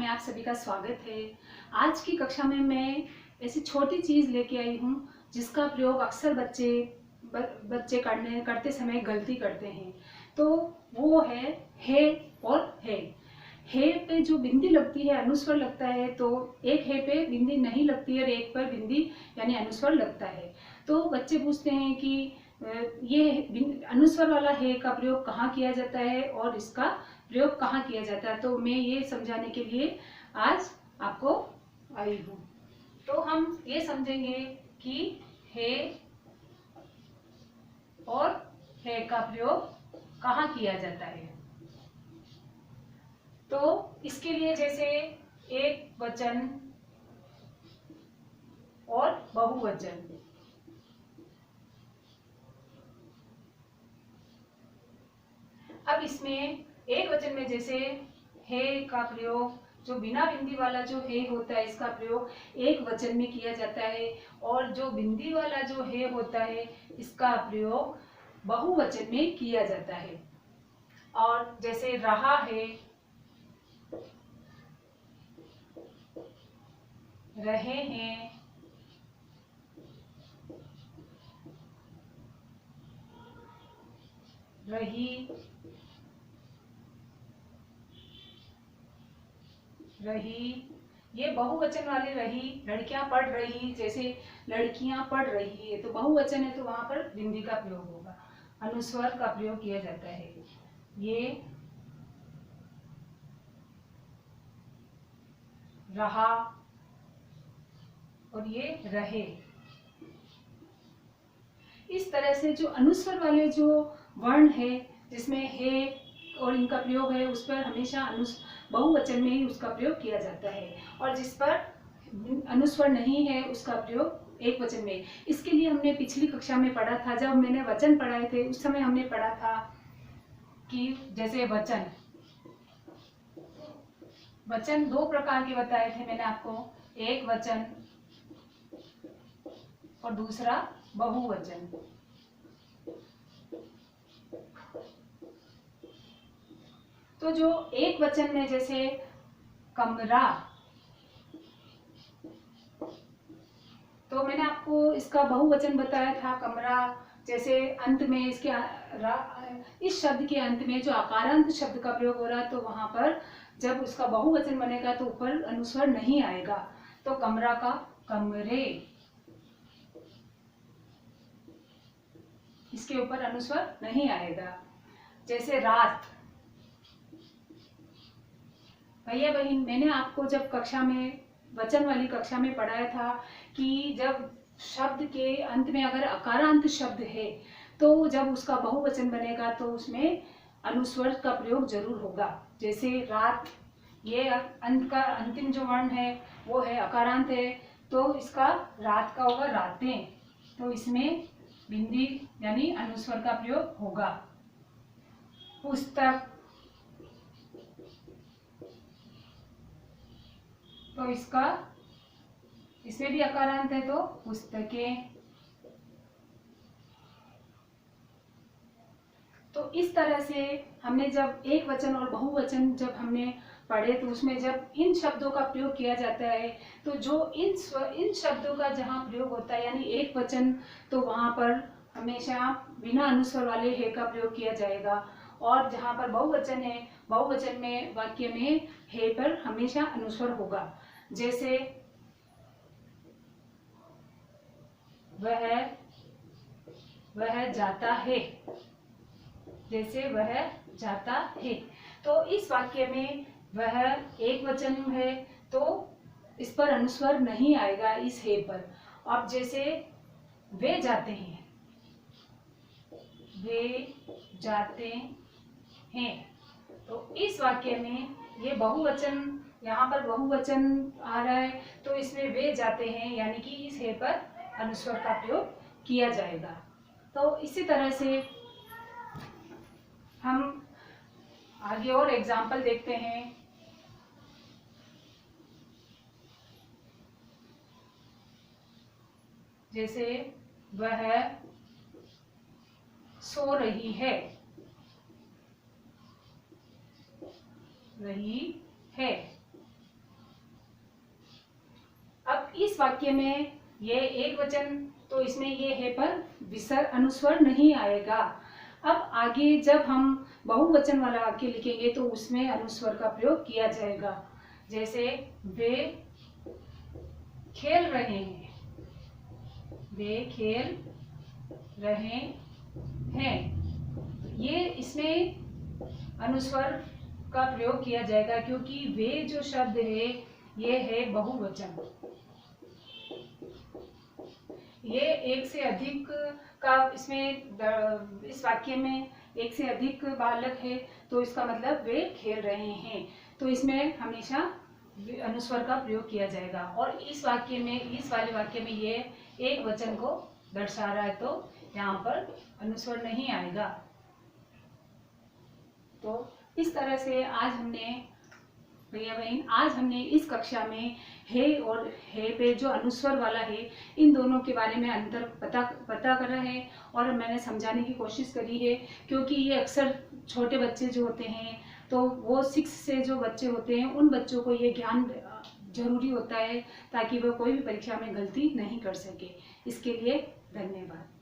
में आप सभी का स्वागत है। आज की कक्षा में मैं ऐसी छोटी चीज़ लेके आई हूँ जिसका प्रयोग अक्सर बच्चे करते समय गलती करते हैं। तो वो है हे और हे। हे पे जो बिंदी लगती है, अनुस्वर लगता है, तो एक हे पे बिंदी नहीं लगती है और एक पर बिंदी यानी अनुस्वर लगता है। तो बच्चे पूछते हैं कि ये अनुस्वर वाला हे का प्रयोग कहाँ किया जाता है और इसका प्रयोग कहाँ किया जाता है। तो मैं ये समझाने के लिए आज आपको आई हूँ। तो हम ये समझेंगे कि हे और हे का प्रयोग कहाँ किया जाता है। तो इसके लिए जैसे एक वचन और बहुवचन, अब इसमें एक वचन में जैसे हे का प्रयोग जो बिना बिंदी वाला जो हे होता है इसका प्रयोग एक वचन में किया जाता है और जो बिंदी वाला जो हे होता है इसका प्रयोग बहुवचन में किया जाता है। और जैसे रहा है, रहे हैं, रही, रही, ये बहुवचन वाले रही। लड़कियां पढ़ रही, जैसे लड़कियां पढ़ रही है तो बहुवचन है तो वहां पर बिंदी का प्रयोग होगा, अनुस्वर का प्रयोग किया जाता है। ये रहा और ये रहे। इस तरह से जो अनुस्वर वाले जो वर्ण है जिसमें हे और इनका प्रयोग है उस पर हमेशा बहुवचन में ही उसका प्रयोग किया जाता है और जिस पर अनुस्वर नहीं है उसका प्रयोग एक वचन में। इसके लिए हमने पिछली कक्षा में पढ़ा था, जब मैंने वचन पढ़ाए थे उस समय हमने पढ़ा था कि जैसे वचन दो प्रकार के बताए थे मैंने आपको, एक वचन और दूसरा बहुवचन। तो जो एक वचन में जैसे कमरा, तो मैंने आपको इसका बहुवचन बताया था कमरा। जैसे अंत में इसके इस शब्द के अंत में जो आकारांत शब्द का प्रयोग हो रहा है तो वहां पर जब उसका बहुवचन बनेगा तो ऊपर अनुस्वर नहीं आएगा। तो कमरा का कमरे, इसके ऊपर अनुस्वर नहीं आएगा। जैसे रात, भैया बहन मैंने आपको जब कक्षा में वचन वाली कक्षा में पढ़ाया था कि जब शब्द के अंत में अगर अकारांत शब्द है तो जब उसका बहुवचन बनेगा तो उसमें अनुस्वर का प्रयोग जरूर होगा। जैसे रात, ये अंत का अंतिम जो वर्ण है वो है अकारांत है तो इसका रात का होगा रातें, तो इसमें बिंदी यानी अनुस्वर का प्रयोग होगा। पुस्तक, तो इसमें भी अकारांत है तो पुस्तकें। तो इस तरह से हमने जब एक वचन और बहुवचन जब हमने पढ़े तो उसमें जब इन शब्दों का प्रयोग किया जाता है तो जो इन शब्दों का जहाँ प्रयोग होता है यानी एक वचन तो वहां पर हमेशा बिना अनुस्वर वाले हे का प्रयोग किया जाएगा और जहाँ पर बहुवचन है बहुवचन में वाक्य में हे पर हमेशा अनुस्वर होगा। जैसे वह जाता है, जैसे वह जाता है, तो इस वाक्य में वह एक वचन है तो इस पर अनुस्वर नहीं आएगा इस हे पर। अब जैसे वे जाते हैं, वे जाते हैं, तो इस वाक्य में ये बहुवचन, यहाँ पर बहुवचन आ रहा है तो इसमें वे जाते हैं यानी कि इस हे पर अनुस्वर का प्रयोग किया जाएगा। तो इसी तरह से हम आगे और एग्जाम्पल देखते हैं। जैसे वह सो रही है, रही है, वाक्य में ये एक वचन, तो इसमें ये है पर विसर्ग अनुस्वर नहीं आएगा। अब आगे जब हम बहुवचन वाला वाक्य लिखेंगे तो उसमें अनुस्वर का प्रयोग किया जाएगा। जैसे वे खेल रहे हैं, वे खेल रहे हैं, ये इसमें अनुस्वर का प्रयोग किया जाएगा क्योंकि वे जो शब्द है ये है बहुवचन। ये एक से अधिक का इसमें इस वाक्य में एक से अधिक बालक है, तो इसका मतलब वे खेल रहे हैं, तो इसमें हमेशा अनुस्वर का प्रयोग किया जाएगा। और इस वाक्य में, इस वाले वाक्य में ये एक वचन को दर्शा रहा है, तो यहाँ पर अनुस्वर नहीं आएगा। तो इस तरह से आज हमने भैया बहन, आज हमने इस कक्षा में है और है पे जो अनुस्वर वाला है, इन दोनों के बारे में अंतर पता करा है और मैंने समझाने की कोशिश करी है, क्योंकि ये अक्सर छोटे बच्चे जो होते हैं, तो वो 6 से जो बच्चे होते हैं, उन बच्चों को ये ज्ञान जरूरी होता है ताकि वह कोई भी परीक्षा में गलती नहीं कर सके। इसके लिए धन्यवाद।